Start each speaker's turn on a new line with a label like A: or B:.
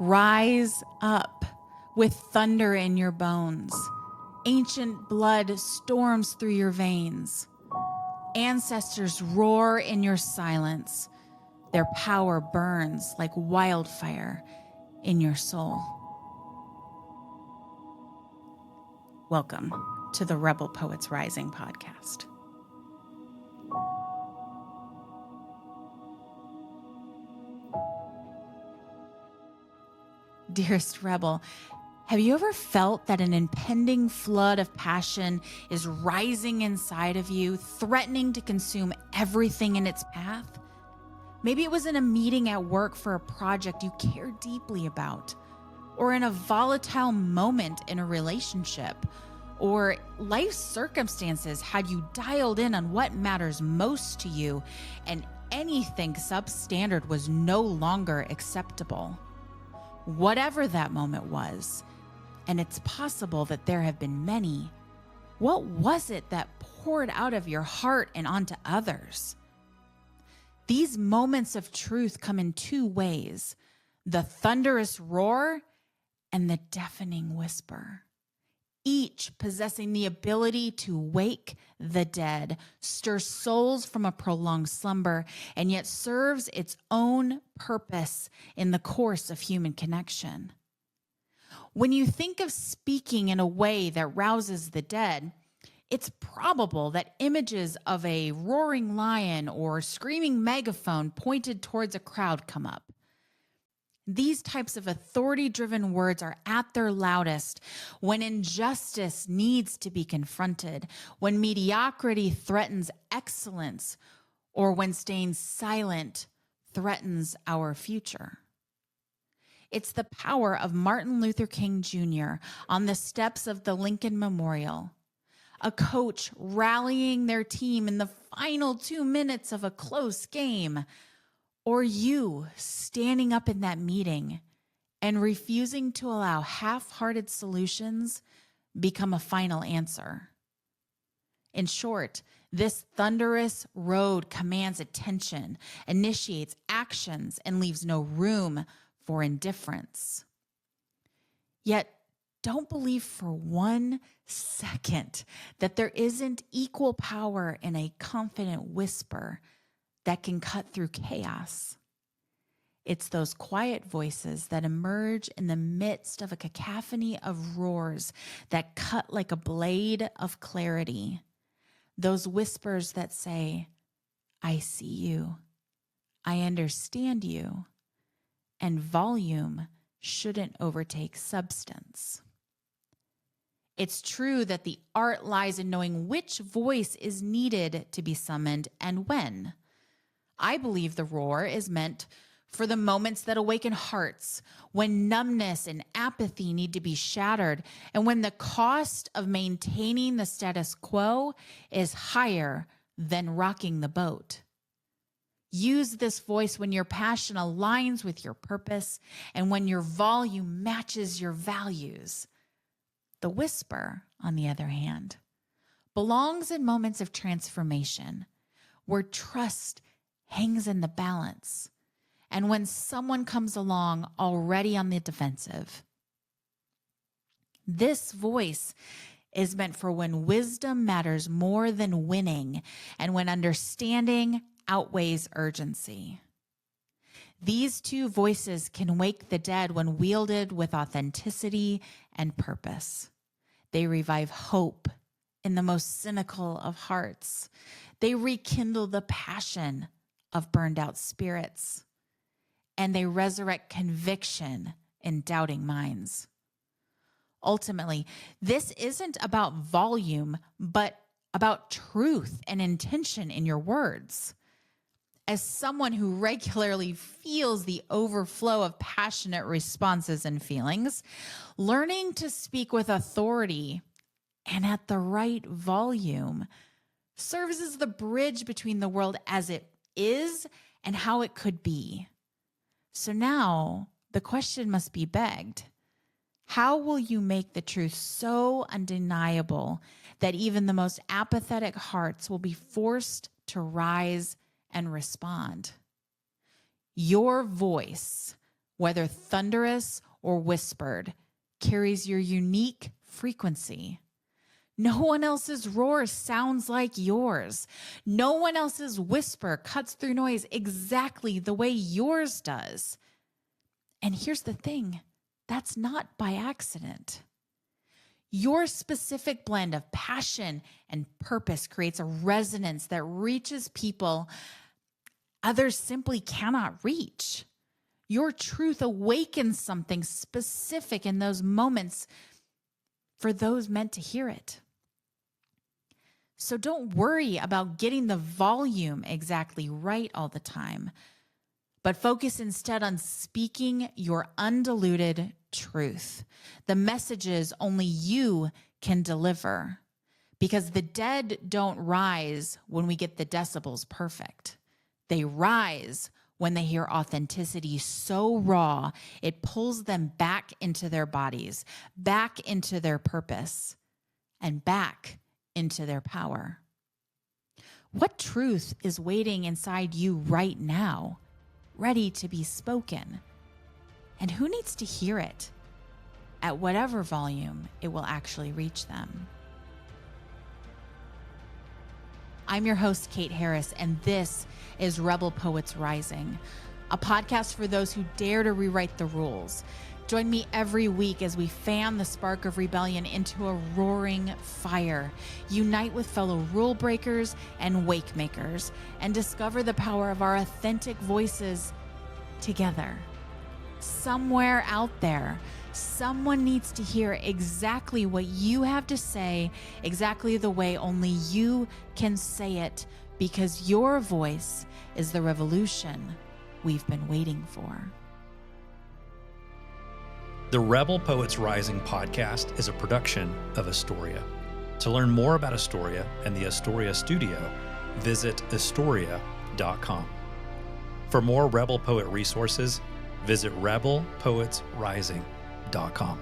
A: Rise up with thunder in your bones. Ancient blood storms through your veins. Ancestors roar in your silence. Their power burns like wildfire in your soul. Welcome to the Rebel Poets Rising podcast. Dearest Rebel, have you ever felt that an impending flood of passion is rising inside of you, threatening to consume everything in its path? Maybe it was in a meeting at work for a project you care deeply about, or in a volatile moment in a relationship, or life circumstances had you dialed in on what matters most to you, and anything substandard was no longer acceptable. Whatever that moment was, and it's possible that there have been many, what was it that poured out of your heart and onto others? These moments of truth come in two ways: the thunderous roar and the deafening whisper, each possessing the ability to wake the dead, stir souls from a prolonged slumber, and yet serves its own purpose in the course of human connection. When you think of speaking in a way that rouses the dead, it's probable that images of a roaring lion or screaming megaphone pointed towards a crowd come up. These types of authority-driven words are at their loudest when injustice needs to be confronted, when mediocrity threatens excellence, or when staying silent threatens our future. It's the power of Martin Luther King Jr. on the steps of the Lincoln Memorial, a coach rallying their team in the final 2 minutes of a close game, or you standing up in that meeting and refusing to allow half-hearted solutions become a final answer. In short, this thunderous road commands attention, initiates actions, and leaves no room for indifference. Yet, don't believe for 1 second that there isn't equal power in a confident whisper that can cut through chaos. It's those quiet voices that emerge in the midst of a cacophony of roars that cut like a blade of clarity. Those whispers that say, I see you, I understand you, and volume shouldn't overtake substance. It's true that the art lies in knowing which voice is needed to be summoned and when. I believe the roar is meant for the moments that awaken hearts, when numbness and apathy need to be shattered, and when the cost of maintaining the status quo is higher than rocking the boat. Use this voice when your passion aligns with your purpose and when your volume matches your values. The whisper, on the other hand, belongs in moments of transformation, where trust hangs in the balance, and when someone comes along already on the defensive. This voice is meant for when wisdom matters more than winning, and when understanding outweighs urgency. These two voices can wake the dead when wielded with authenticity and purpose. They revive hope in the most cynical of hearts. They rekindle the passion of burned out spirits, and they resurrect conviction in doubting minds. Ultimately, this isn't about volume, but about truth and intention in your words. As someone who regularly feels the overflow of passionate responses and feelings, learning to speak with authority and at the right volume serves as the bridge between the world as it is and how it could be. So now the question must be begged. How will you make the truth so undeniable that even the most apathetic hearts will be forced to rise and respond? Your voice whether thunderous or whispered, carries your unique frequency. No one else's roar sounds like yours. No one else's whisper cuts through noise exactly the way yours does. And here's the thing, that's not by accident. Your specific blend of passion and purpose creates a resonance that reaches people others simply cannot reach. Your truth awakens something specific in those moments for those meant to hear it. So don't worry about getting the volume exactly right all the time, but focus instead on speaking your undiluted truth, the messages only you can deliver, because the dead don't rise when we get the decibels perfect. They rise when they hear authenticity so raw, it pulls them back into their bodies, back into their purpose, and back into their power. What truth is waiting inside you right now, ready to be spoken? And who needs to hear it at whatever volume it will actually reach them? I'm your host, Kate Harris, and this is Rebel Poets Rising, a podcast for those who dare to rewrite the rules. Join me every week as we fan the spark of rebellion into a roaring fire, unite with fellow rule breakers and wake makers, and discover the power of our authentic voices together. Somewhere out there, someone needs to hear exactly what you have to say, exactly the way only you can say it, because your voice is the revolution we've been waiting for.
B: The Rebel Poets Rising podcast is a production of Istoria. To learn more about Istoria and the Istoria studio, visit Istoria.com. For more Rebel Poet resources, visit rebelpoetsrising.com.